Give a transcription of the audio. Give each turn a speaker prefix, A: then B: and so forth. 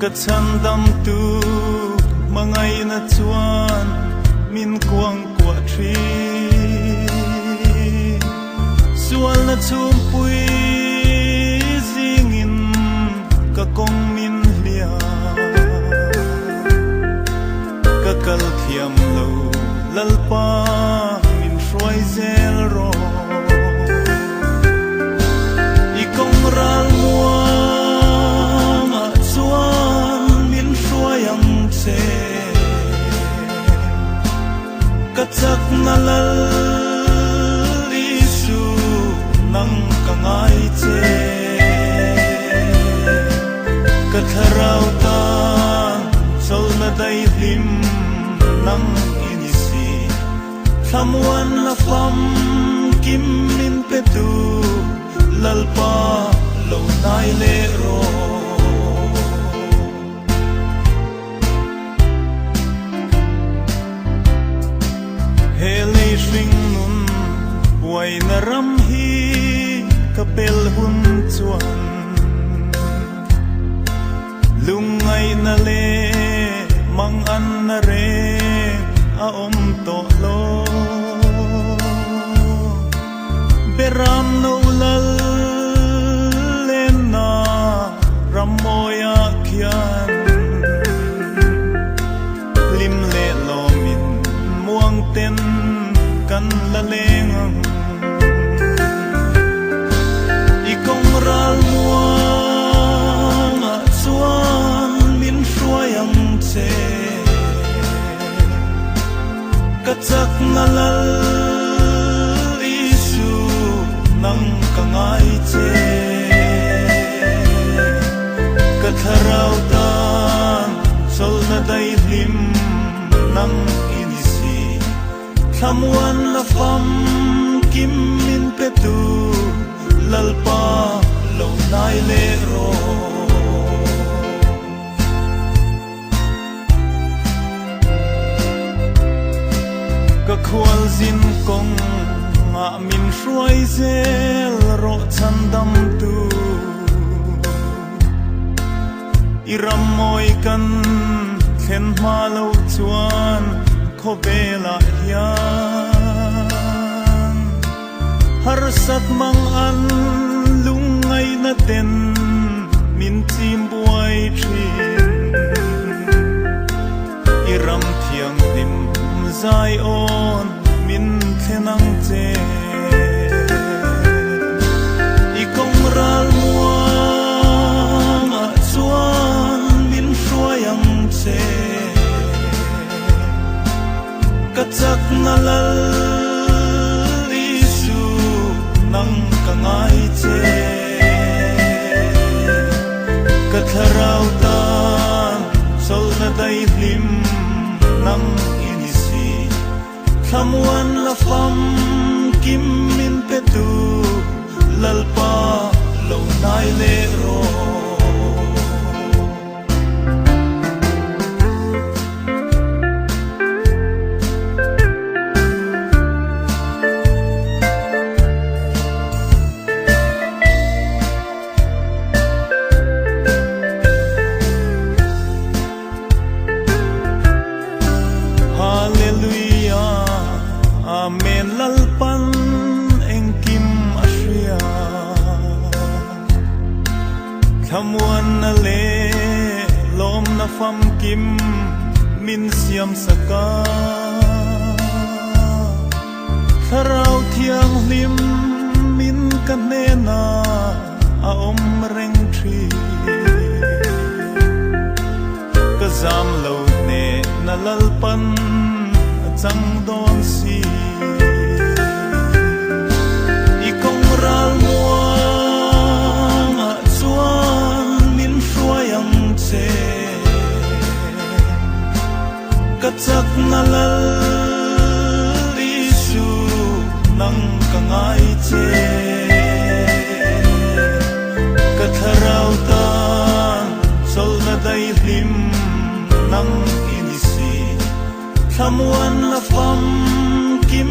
A: ka chan dam tu mangai na chuan min kuang kwa thi sual na chum pui zingin ka kong min hlia ka kal thiam lo lalpa min shroi zel ro i kong ral muang a chuan min shroi ang che ka chak na lal isu nang ka ngai che ka tharau ta chol na dai hlim nang inisi thamwan la fam kim min pe tu lalpa lo nai le ro hele shing nun wai na ram hi ka pel hun chuan lungai na le mang an na re a om to lo beram no lal len na ramoya khian lim le lo min muang ten kan la leng i kong ral muang a chuan min hruai ang che ka chak na lal isu nang ka ngai che ka tharau tan chol na dai hlim nang inisi thamwan la fam kim min pe tu lalpa lo nai le ro ka khwal zin kong nga min hruai zel ro chan dam tu iram moi kan thlen ma lo chuan kho bela hian har sat mang an lungai na ten min chim buai thin iram thiang dim zai on min thenang che i kong ral muang a chuan min hruai ang che ka chak na lal isu nang ka ngai che ka tharau tan chol na dai hlim nang inisi thamwan la fam kim min pe tu lalpa lo nai le ro amen lalpan engkim asria thamwan na le lom na fam kim min siam saka tharau thiang hlim min kan ne na a om reng thi ka zam lo ne na lalpan chang don si i kong ral muang a chuan min hruai ang che ka chak na lal isu nang ka ngai che ka tharau tan chol na dai hlim nang inisi thamwan la fam kim